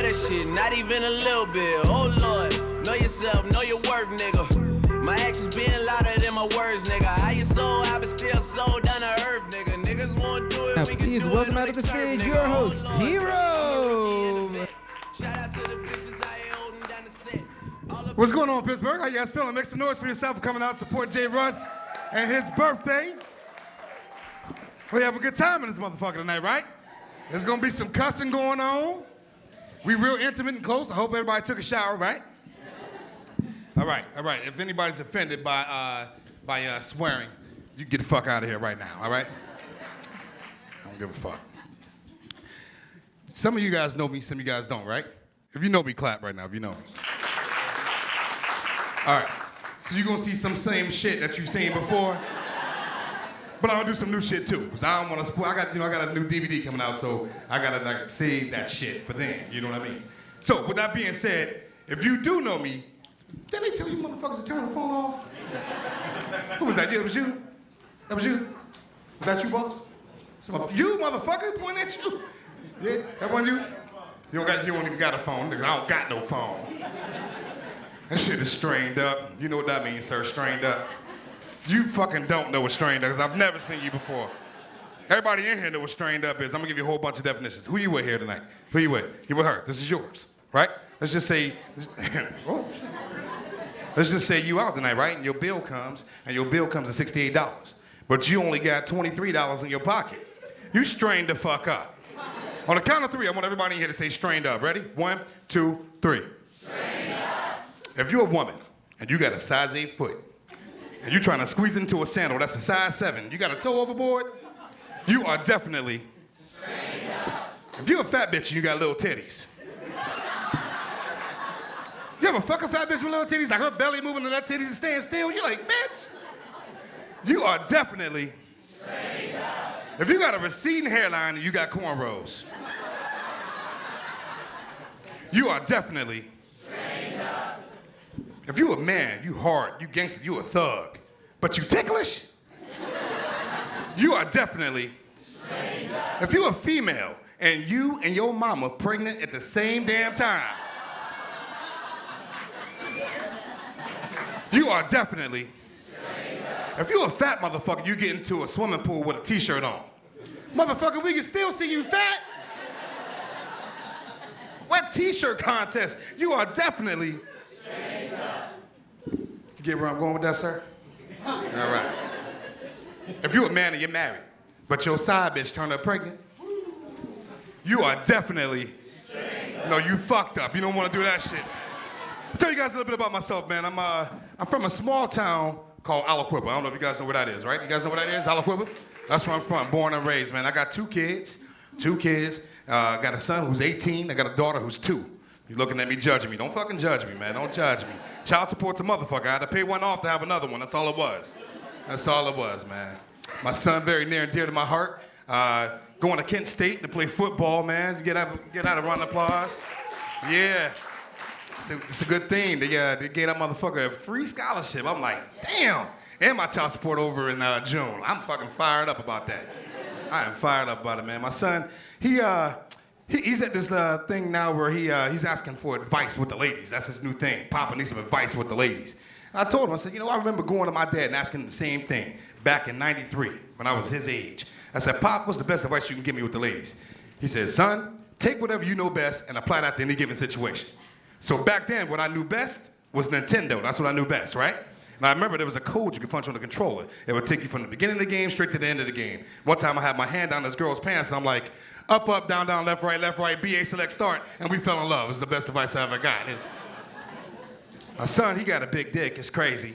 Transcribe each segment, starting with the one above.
feel that shit, not even a little bit. Oh Lord, know yourself, know your worth, nigga. My actions being louder than my words, nigga. How you so high but still so down to earth, nigga. Niggas won't do it, Now, we can please do welcome it. out of the stage your host, T-Rose. Shout out to the bitches I ain't holding down the set. What's going on, Pittsburgh? How you guys feeling? Make some noise for yourself for coming out to support J.Russ and his birthday. We have a good time in this motherfucker tonight, right? There's gonna be some cussing going on. We real intimate and close. I hope everybody took a shower, right? All right. If anybody's offended by swearing, you get the fuck out of here right now, all right? I don't give a fuck. Some of you guys know me, some of you guys don't, right? If you know me, clap right now, if you know me. All right, so you're gonna see some same shit that you've seen before, but I'm gonna do some new shit too, because I don't wanna spoil. I got a new DVD coming out, so I gotta like save that shit for then, you know what I mean? So with that being said, if you do know me, didn't they tell you motherfuckers to turn the phone off? Who was that? Yeah, it was you? That was you? Was that you, boss? You motherfucker, pointing at you? Yeah, that wasn't you? You don't even got a phone, nigga. I don't got no phone. That shit is strained up. You know what that means, sir, strained up. You fucking don't know what strained up is. I've never seen you before. Everybody in here know what strained up is. I'm gonna give you a whole bunch of definitions. Who you with here tonight? Who you with? You with her. This is yours, right? Let's just say, let's just say you out tonight, right? And your bill comes at $68. But you only got $23 in your pocket. You strained the fuck up. On the count of three, I want everybody in here to say strained up. Ready? 1, 2, 3. Strained up. If you're a woman and you got a size 8 foot and you're trying to squeeze into a sandal that's a size 7, you got a toe overboard, you are definitely strained up. If you're a fat bitch and you got little titties, you ever fuck a fat bitch with little titties, like her belly moving and her titties is staying still? You're like, bitch, you are definitely strained up. If you got a receding hairline and you got cornrows, you are definitely strained up. If you a man, you hard, you gangster, you a thug, but you ticklish, you are definitely strained up. If you a female and you and your mama pregnant at the same damn time, you are definitely strained up. If you a fat motherfucker, you get into a swimming pool with a t-shirt on. Motherfucker, we can still see you fat. What t-shirt contest? You are definitely strained up. You get where I'm going with that, sir? All right. If you're a man and you're married, but your side bitch turned up pregnant, you are definitely strained up. No, you fucked up. You don't want to do that shit. I'll tell you guys a little bit about myself, man. I'm from a small town called Aliquippa. I don't know if you guys know where that is, right? You guys know where that is, Aliquippa? That's where I'm from, born and raised, man. I got two kids. I got a son who's 18. I got a daughter who's 2. You're looking at me judging me. Don't fucking judge me, man. Don't judge me. Child support's a motherfucker. I had to pay one off to have another one. That's all it was. That's all it was, man. My son, very near and dear to my heart. Going to Kent State to play football, man. Get out a round of applause. Yeah. It's a good thing. They gave that motherfucker a free scholarship. I'm like, damn. And my child support over in June. I'm fucking fired up about that. I am fired up about it, man. My son, he's at this thing now where he's asking for advice with the ladies. That's his new thing. Papa needs some advice with the ladies. And I told him, I said, I remember going to my dad and asking him the same thing back in '93 when I was his age. I said, Pop, what's the best advice you can give me with the ladies? He said, son, take whatever you know best and apply that to any given situation. So back then, what I knew best was Nintendo. That's what I knew best, right? And I remember there was a code you could punch on the controller. It would take you from the beginning of the game straight to the end of the game. One time I had my hand down this girl's pants and I'm like, up, up, down, down, left, right, BA, select, start, and we fell in love. It was the best advice I ever got. My son, he got a big dick. It's crazy.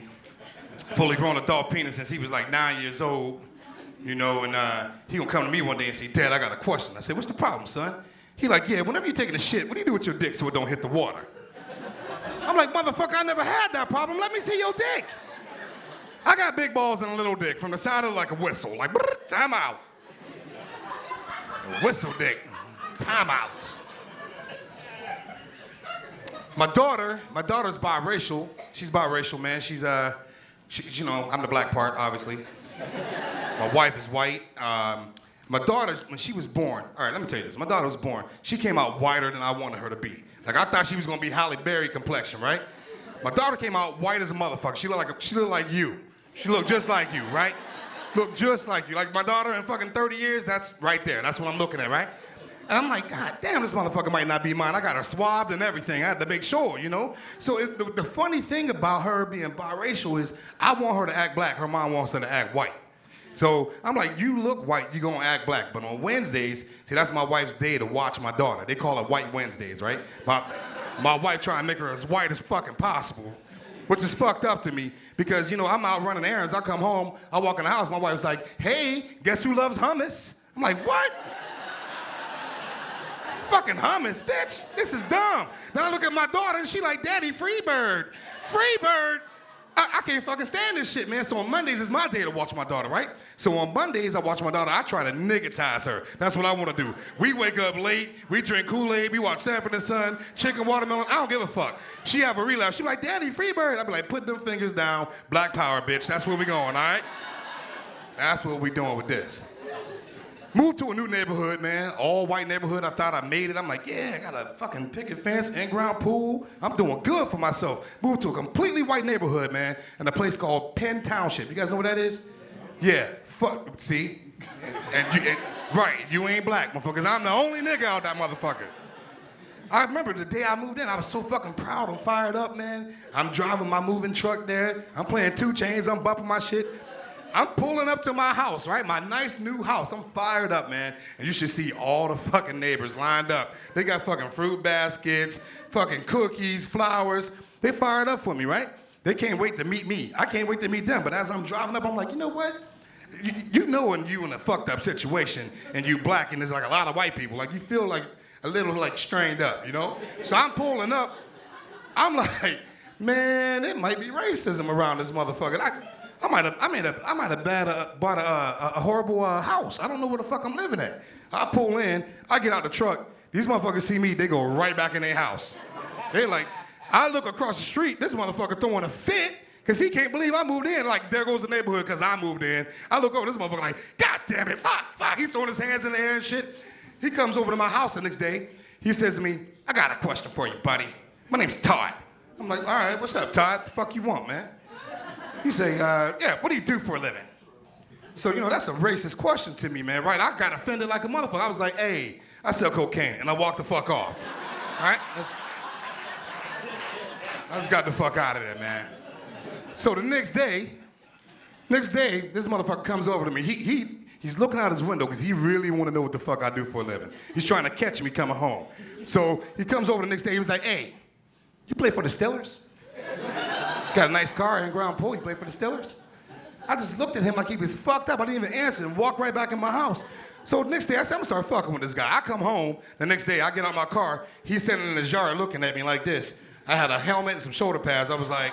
Fully grown adult penis since he was like 9 years old, and he gonna come to me one day and say, Dad, I got a question. I said, what's the problem, son? He like, yeah, whenever you're taking a shit, what do you do with your dick so it don't hit the water? I'm like, motherfucker, I never had that problem. Let me see your dick. I got big balls and a little dick. From the side of like a whistle. Like, time out. Whistle dick. Time out. My daughter's biracial. She's biracial, man. She's, I'm the black part, obviously. My wife is white. My daughter, when she was born, all right, let me tell you this. My daughter was born. She came out whiter than I wanted her to be. Like, I thought she was gonna be Halle Berry complexion, right? My daughter came out white as a motherfucker. She looked like you. She looked just like you, right? Looked just like you. Like my daughter in fucking 30 years, that's right there. That's what I'm looking at, right? And I'm like, God damn, this motherfucker might not be mine. I got her swabbed and everything. I had to make sure, you know? So the funny thing about her being biracial is I want her to act black. Her mom wants her to act white. So I'm like, you look white, you gonna act black. But on Wednesdays, see, that's my wife's day to watch my daughter. They call it White Wednesdays, right? My wife trying to make her as white as fucking possible, which is fucked up to me because, you know, I'm out running errands. I come home, I walk in the house, my wife's like, hey, guess who loves hummus? I'm like, what? Fucking hummus, bitch. This is dumb. Then I look at my daughter and she like, Daddy, Freebird. Freebird? I can't fucking stand this shit, man. So on Mondays is my day to watch my daughter, right? So on Mondays, I watch my daughter. I try to niggertize her. That's what I want to do. We wake up late. We drink Kool-Aid. We watch Sanford and Son, chicken watermelon. I don't give a fuck. She have a relapse. She like, Daddy, Freebird. I be like, put them fingers down. Black power, bitch. That's where we going, all right? That's what we doing with this. Moved to a new neighborhood, man. All white neighborhood. I thought I made it. I'm like, yeah, I got a fucking picket fence, in-ground pool. I'm doing good for myself. Moved to a completely white neighborhood, man, in a place called Penn Township. You guys know what that is? Yeah. Fuck. See? Right. You ain't black, motherfuckers. I'm the only nigga out that motherfucker. I remember the day I moved in, I was so fucking proud and fired up, man. I'm driving my moving truck there. I'm playing 2 Chainz. I'm bumping my shit. I'm pulling up to my house, right? My nice new house. I'm fired up, man. And you should see all the fucking neighbors lined up. They got fucking fruit baskets, fucking cookies, flowers. They fired up for me, right? They can't wait to meet me. I can't wait to meet them. But as I'm driving up, I'm like, you know what? You know when you in a fucked up situation and you black and there's like a lot of white people, like you feel like a little like strained up, you know? So I'm pulling up. I'm like, man, it might be racism around this motherfucker. I might have bought a horrible house. I don't know where the fuck I'm living at. I pull in, I get out the truck. These motherfuckers see me, they go right back in their house. They like, I look across the street, this motherfucker throwing a fit because he can't believe I moved in. Like, there goes the neighborhood because I moved in. I look over, this motherfucker like, God damn it, fuck. He's throwing his hands in the air and shit. He comes over to my house the next day. He says to me, I got a question for you, buddy. My name's Todd. I'm like, all right, what's up, Todd? The fuck you want, man? He say, yeah, what do you do for a living? So, you know, that's a racist question to me, man, right? I got offended like a motherfucker. I was like, hey, I sell cocaine, and I walked the fuck off. All right? I just got the fuck out of there, man. So the next day, this motherfucker comes over to me. He's looking out his window because he really want to know what the fuck I do for a living. He's trying to catch me coming home. So he comes over the next day. He was like, hey, you play for the Steelers? Got a nice car, in-ground pool. You play for the Steelers? I just looked at him like he was fucked up. I didn't even answer and walked right back in my house. So the next day, I said, I'm gonna start fucking with this guy. I come home, the next day, I get out my car. He's sitting in his yard looking at me like this. I had a helmet and some shoulder pads. I was like,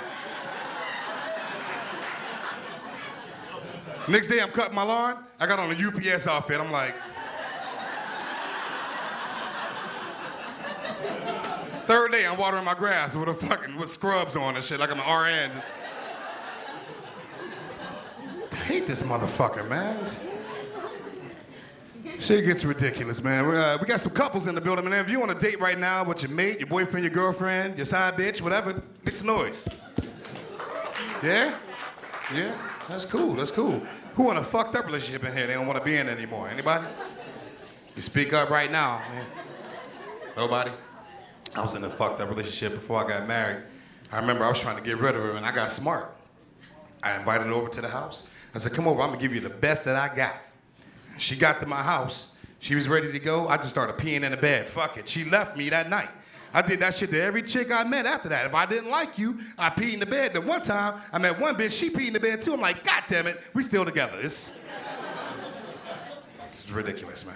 next day, I'm cutting my lawn. I got on a UPS outfit. I'm like, third day, I'm watering my grass with scrubs on and shit, like I'm an RN. I hate this motherfucker, man. Shit gets ridiculous, man. We got some couples in the building, man. If you on a date right now with your mate, your boyfriend, your girlfriend, your side bitch, whatever, make some noise. Yeah? Yeah? That's cool, that's cool. Who in a fucked up relationship in here they don't want to be in anymore? Anybody? You speak up right now, man. Nobody? I was in a fucked up relationship before I got married. I remember I was trying to get rid of her and I got smart. I invited her over to the house. I said, come over, I'm gonna give you the best that I got. She got to my house. She was ready to go. I just started peeing in the bed. Fuck it. She left me that night. I did that shit to every chick I met after that. If I didn't like you, I peed in the bed. Then one time, I met one bitch, she peed in the bed too. I'm like, God damn it, we still together. This is ridiculous, man.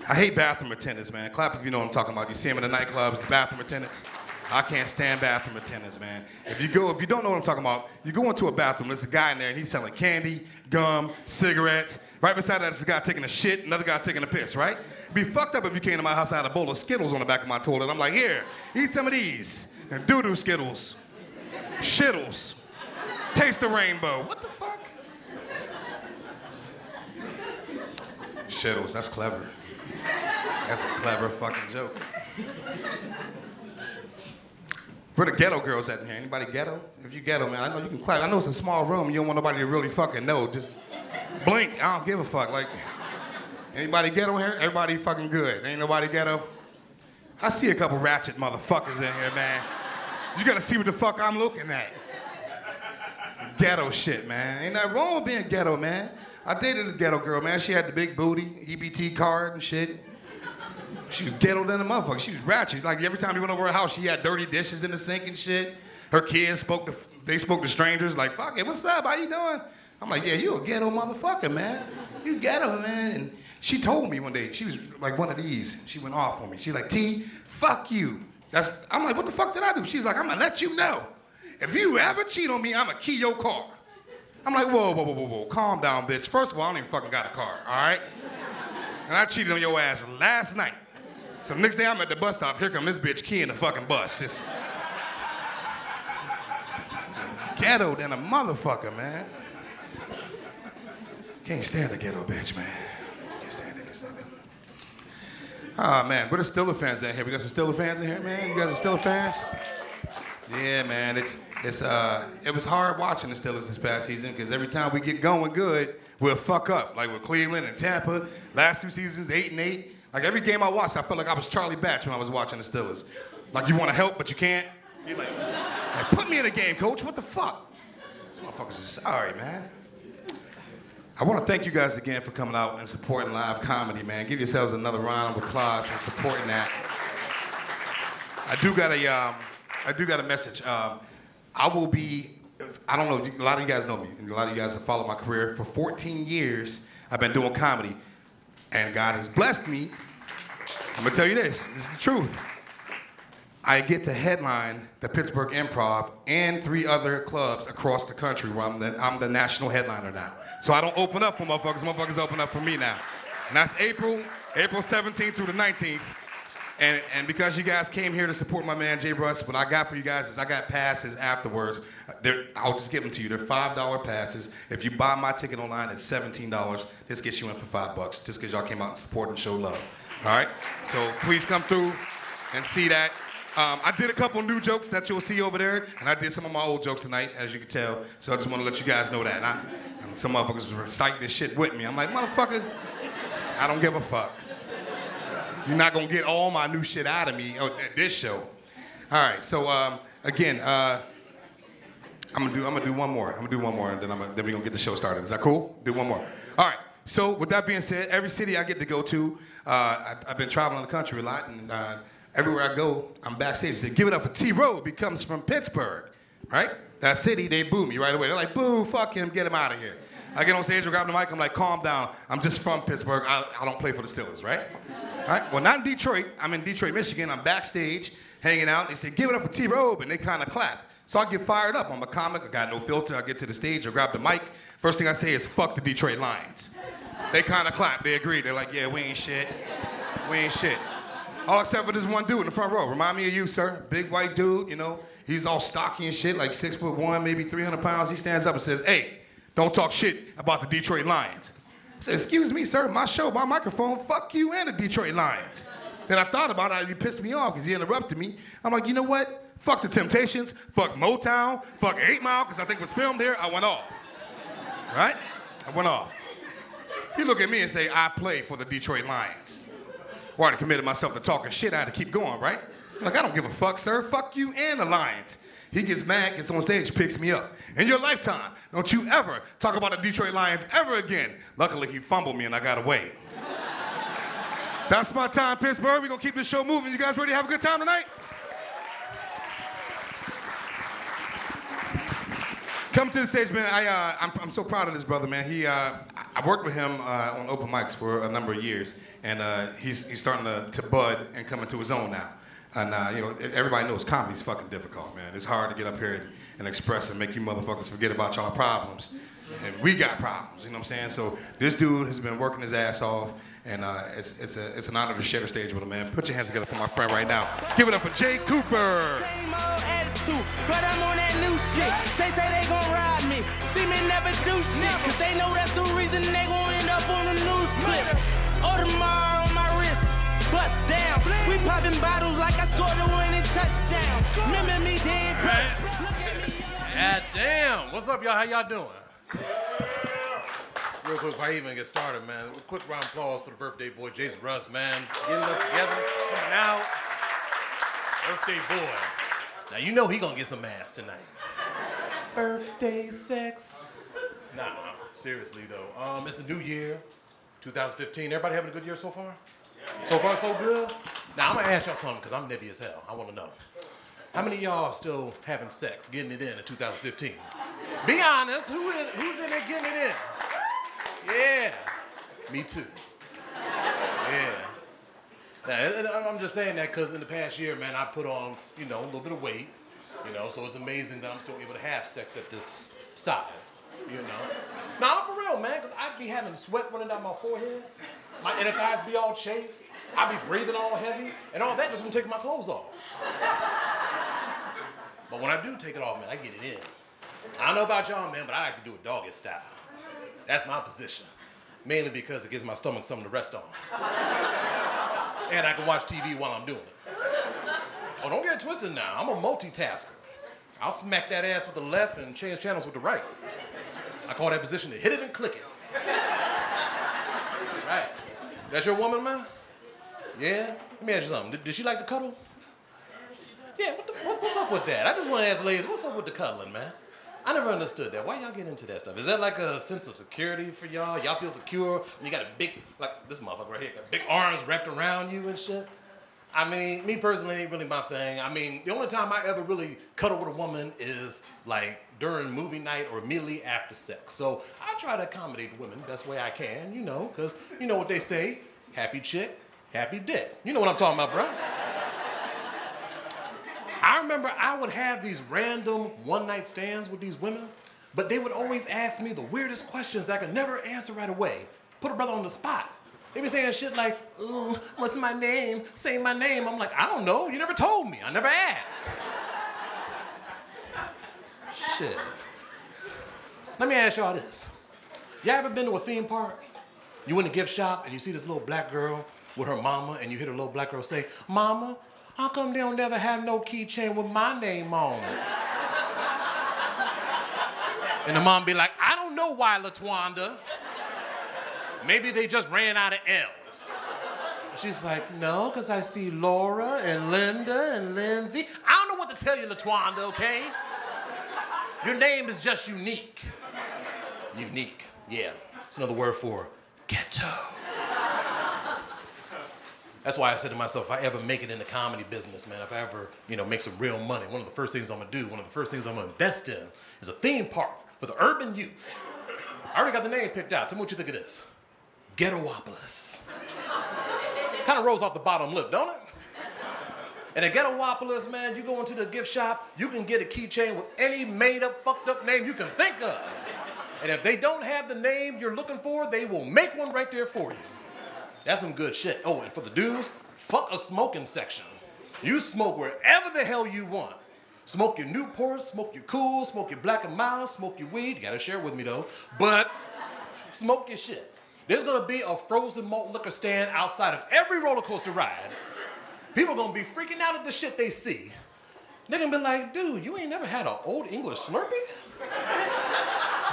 I hate bathroom attendants, man. Clap if you know what I'm talking about. You see them in the nightclubs, the bathroom attendants. I can't stand bathroom attendants, man. If you don't know what I'm talking about, you go into a bathroom, there's a guy in there and he's selling candy, gum, cigarettes. Right beside that, there's a guy taking a shit, another guy taking a piss, right? It'd be fucked up if you came to my house, I had a bowl of Skittles on the back of my toilet. I'm like, here, eat some of these. And doo-doo Skittles, shittles, taste the rainbow. What the fuck? Shittles, that's clever. That's a clever fucking joke. Where the ghetto girls at in here? Anybody ghetto? If you ghetto, man, I know you can clap. I know it's a small room. You don't want nobody to really fucking know. Just blink. I don't give a fuck. Like, anybody ghetto here? Everybody fucking good. Ain't nobody ghetto? I see a couple ratchet motherfuckers in here, man. You gotta see what the fuck I'm looking at. Ghetto shit, man. Ain't nothing wrong with being ghetto, man. I dated a ghetto girl, man. She had the big booty, EBT card and shit. She was ghetto than a motherfucker. She was ratchet. Like every time you went over her house, she had dirty dishes in the sink and shit. Her kids spoke to strangers like, fuck it, what's up? How you doing? I'm like, yeah, you a ghetto motherfucker, man. You ghetto, man. And she told me one day, she was like one of these. She went off on me. She's like, T, fuck you. I'm like, what the fuck did I do? She's like, I'm gonna let you know. If you ever cheat on me, I'm gonna key your car. I'm like, whoa, calm down, bitch. First of all, I don't even fucking got a car, all right? And I cheated on your ass last night. So the next day I'm at the bus stop, here come this bitch keying the fucking bus. Just ghetto than a motherfucker, man. Can't stand the ghetto bitch, man. Can't stand it. Oh, man, where the Steelers fans in here? We got some Steelers fans in here, man? You guys are Steelers fans? Yeah, man, it was hard watching the Steelers this past season because every time we get going good, we'll fuck up. Like with Cleveland and Tampa, last 2 seasons, 8-8. Like every game I watched, I felt like I was Charlie Batch when I was watching the Steelers. Like you want to help, but you can't. You're like, put me in a game, coach. What the fuck? These motherfuckers are sorry, man. I want to thank you guys again for coming out and supporting live comedy, man. Give yourselves another round of applause for supporting that. I do got a message. I will be, I don't know, a lot of you guys know me, and a lot of you guys have followed my career. For 14 years, I've been doing comedy, and God has blessed me. I'm gonna tell you this is the truth. I get to headline the Pittsburgh Improv and 3 other clubs across the country where I'm the national headliner now. So I don't open up for motherfuckers open up for me now. And that's April 17th through the 19th. And because you guys came here to support my man J.Russ, what I got for you guys is I got passes afterwards. I'll just give them to you. They're $5 passes. If you buy my ticket online, it's $17. This gets you in for $5, just because y'all came out and support and show love. All right? So please come through and see that. I did a couple new jokes that you'll see over there, and I did some of my old jokes tonight, as you can tell. So I just want to let you guys know that. And some motherfuckers were reciting this shit with me. I'm like, motherfucker, I don't give a fuck. You're not gonna get all my new shit out of me at this show. All right, so again, I'm gonna do one more. And then we're gonna get the show started. Is that cool? Do one more. All right. So with that being said, every city I get to go to, I've been traveling the country a lot, and everywhere I go, I'm backstage. They say, give it up for T-Row. He comes from Pittsburgh, right? That city, they boo me right away. They're like, boo, fuck him, get him out of here. I get on stage and grab the mic. I'm like, calm down. I'm just from Pittsburgh. I don't play for the Steelers, right? All right. Well, not in Detroit. I'm in Detroit, Michigan. I'm backstage, hanging out. They say, give it up for T-Row, and they kind of clap. So I get fired up. I'm a comic. I got no filter. I get to the stage. I grab the mic. First thing I say is, fuck the Detroit Lions. They kind of clap. They agree. They're like, yeah, we ain't shit. We ain't shit. All except for this one dude in the front row. Remind me of you, sir. Big white dude, you know. He's all stocky and shit, like 6'1", maybe 300 pounds. He stands up and says, hey, don't talk shit about the Detroit Lions. I said, excuse me, sir, my show, my microphone, fuck you and the Detroit Lions. Then I thought about it, he pissed me off because he interrupted me. I'm like, you know what? Fuck the Temptations, fuck Motown, fuck 8 Mile, because I think it was filmed here. I went off, right? I went off. He looked at me and say, I play for the Detroit Lions. Well, I already committed myself to talking shit. I had to keep going, right? Like, I don't give a fuck, sir. Fuck you and the Lions. He gets mad, gets on stage, picks me up. In your lifetime, don't you ever talk about the Detroit Lions ever again. Luckily, he fumbled me and I got away. That's my time, Pittsburgh. We're gonna keep this show moving. You guys ready to have a good time tonight? Come to the stage, man. I'm so proud of this brother, man. I worked with him on open mics for a number of years, and he's starting to bud and come into his own now. And you know, everybody knows comedy's fucking difficult, man. It's hard to get up here and express and make you motherfuckers forget about y'all problems. And we got problems, you know what I'm saying? So this dude has been working his ass off, and it's an honor to share the stage with him, man. Put your hands together for my friend right now. Give it up for Jay Cooper. Same old attitude, but I'm on that new shit. They say they gon' ride me, see me never do shit, cause they know that's the reason they gon' end up on the news clip. Audemars on my wrist, bust down. We popping bottles like I scored a winning touchdown. Remember me dead, bro. Look at me. God damn. What's up, y'all? How y'all doing? Real quick, before I even get started, man, a quick round of applause for the birthday boy, J.Russ, man. Getting us together, coming out. Birthday boy. Now, you know he gonna get some ass tonight. Birthday sex. Nah, seriously, though. It's the new year, 2015. Everybody having a good year so far? Yeah. So far, so good? Now, I'm gonna ask y'all something, because I'm nitty as hell. I wanna know. How many of y'all are still having sex, getting it in 2015? Be honest, who's in there getting it in? Yeah, me too. Yeah. Now, I'm just saying that because in the past year, man, I put on, a little bit of weight, so it's amazing that I'm still able to have sex at this size, Now, I'm for real, man, because I'd be having sweat running down my forehead, my inner thighs be all chafed, I'd be breathing all heavy, and all that just from taking my clothes off. But when I do take it off, man, I get it in. I don't know about y'all, man, but I like to do it doggy style. That's my position. Mainly because it gives my stomach something to rest on. And I can watch TV while I'm doing it. Oh, don't get it twisted now. I'm a multitasker. I'll smack that ass with the left and change channels with the right. I call that position to hit it and click it. Right. That's your woman, man? Yeah? Let me ask you something. Did she like to cuddle? Yeah, what's up with that? I just want to ask ladies, what's up with the cuddling, man? I never understood that. Why y'all get into that stuff? Is that like a sense of security for y'all? Y'all feel secure when you got a big, like this motherfucker right here, got big arms wrapped around you and shit? I mean, me personally ain't really my thing. I mean, the only time I ever really cuddle with a woman is like during movie night or immediately after sex. So I try to accommodate the women the best way I can, because you know what they say, happy chick, happy dick. You know what I'm talking about, bro? I remember I would have these random one-night stands with these women, but they would always ask me the weirdest questions that I could never answer right away. Put a brother on the spot. They be saying shit like, what's my name? Say my name. I'm like, I don't know. You never told me. I never asked. Shit. Let me ask y'all this. Y'all ever been to a theme park? You in a gift shop and you see this little black girl with her mama and you hear the little black girl say, Mama, how come they don't never have no keychain with my name on it? And the mom be like, I don't know why, LaTwanda. Maybe they just ran out of L's. And she's like, no, because I see Laura and Linda and Lindsay. I don't know what to tell you, LaTwanda, okay? Your name is just unique. Unique, yeah. It's another word for ghetto. That's why I said to myself, if I ever make it in the comedy business, man, if I ever, make some real money, one of the first things I'm gonna do, one of the first things I'm gonna invest in is a theme park for the urban youth. I already got the name picked out. Tell me what you think of this. Ghettowopolis. Kind of rolls off the bottom lip, don't it? And at Ghettowopolis, man, you go into the gift shop, you can get a keychain with any made up, fucked up name you can think of. And if they don't have the name you're looking for, they will make one right there for you. That's some good shit. Oh, and for the dudes, fuck a smoking section. You smoke wherever the hell you want. Smoke your Newport, smoke your Cool, smoke your Black and Mild, smoke your weed. You gotta share with me though. But smoke your shit. There's gonna be a frozen malt liquor stand outside of every roller coaster ride. People gonna be freaking out at the shit they see. They're gonna be like, dude, you ain't never had an Old English Slurpee?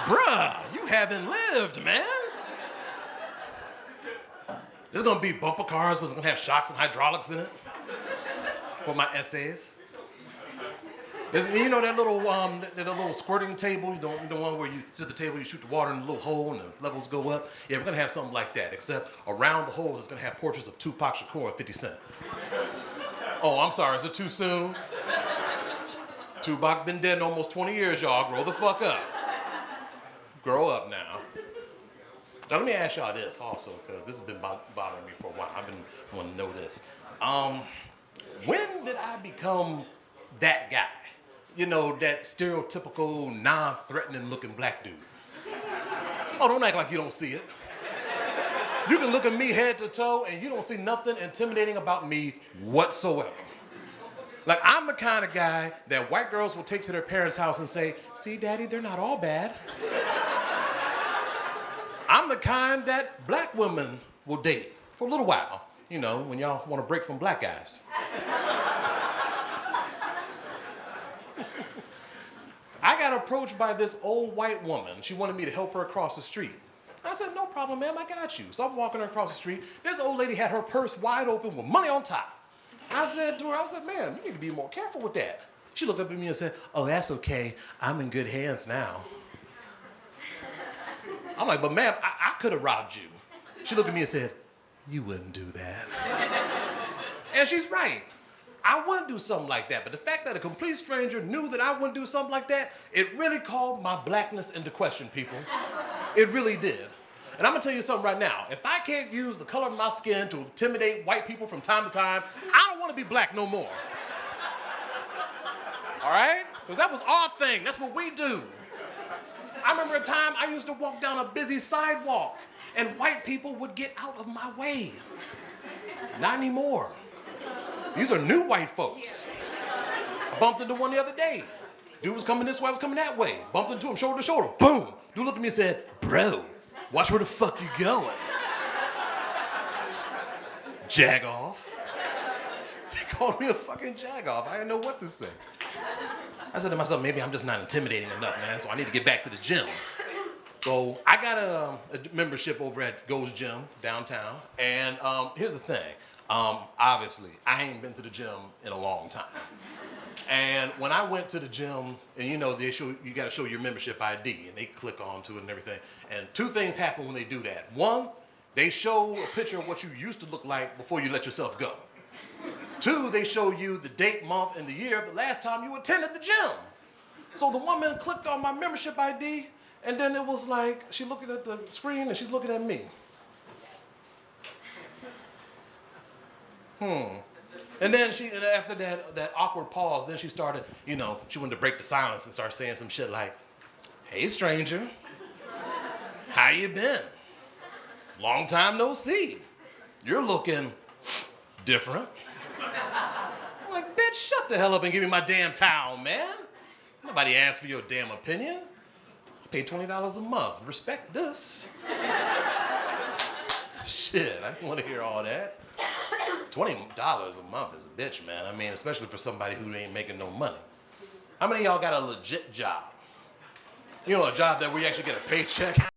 Bruh, you haven't lived, man. There's gonna be bumper cars, but it's gonna have shocks and hydraulics in it for my essays. You know that little squirting table, the one where you sit at the table, you shoot the water in a little hole and the levels go up? Yeah, we're gonna have something like that, except around the holes it's gonna have portraits of Tupac Shakur and 50 Cent. Oh, I'm sorry, is it too soon? Tupac been dead almost 20 years, y'all. Grow the fuck up. Grow up now. Now let me ask y'all this also, because this has been bothering me for a while. I've been wanting to know this. When did I become that guy? That stereotypical, non-threatening looking black dude. Oh, don't act like you don't see it. You can look at me head to toe and you don't see nothing intimidating about me whatsoever. Like, I'm the kind of guy that white girls will take to their parents' house and say, see, Daddy, they're not all bad. I'm the kind that black women will date for a little while, you know, when y'all want to break from black guys. I got approached by this old white woman. She wanted me to help her across the street. I said, no problem, ma'am, I got you. So I'm walking her across the street. This old lady had her purse wide open with money on top. I said to her, ma'am, you need to be more careful with that. She looked up at me and said, oh, that's okay. I'm in good hands now. I'm like, but ma'am, I could have robbed you. She looked at me and said, you wouldn't do that. And she's right. I wouldn't do something like that. But the fact that a complete stranger knew that I wouldn't do something like that, it really called my blackness into question, people. It really did. And I'm gonna tell you something right now. If I can't use the color of my skin to intimidate white people from time to time, I don't wanna be black no more. All right? Because that was our thing. That's what we do. I remember a time I used to walk down a busy sidewalk and white people would get out of my way. Not anymore. These are new white folks. I bumped into one the other day. Dude was coming this way, I was coming that way. Bumped into him shoulder to shoulder. Boom! Dude looked at me and said, bro, watch where the fuck you going. Jag off. He called me a fucking jag off. I didn't know what to say. I said to myself, maybe I'm just not intimidating enough, man, so I need to get back to the gym. So I got a membership over at Go's Gym downtown, and here's the thing. Obviously, I ain't been to the gym in a long time. And when I went to the gym, and you know, you gotta show your membership ID, and they click onto it and everything. And two things happen when they do that. One, they show a picture of what you used to look like before you let yourself go. Two, they show you the date, month, and the year of the last time you attended the gym. So the woman clicked on my membership ID, and then it was like, she looking at the screen and she's looking at me. And then after that awkward pause, then she started, you know, she wanted to break the silence and start saying some shit like, hey stranger, how you been? Long time no see. You're looking different. I'm like, bitch, shut the hell up and give me my damn towel, man. Nobody asked for your damn opinion. I pay $20 a month. Respect this. Shit, I don't want to hear all that. $20 a month is a bitch, man. I mean, especially for somebody who ain't making no money. How many of y'all got a legit job? You know, a job that where you actually get a paycheck?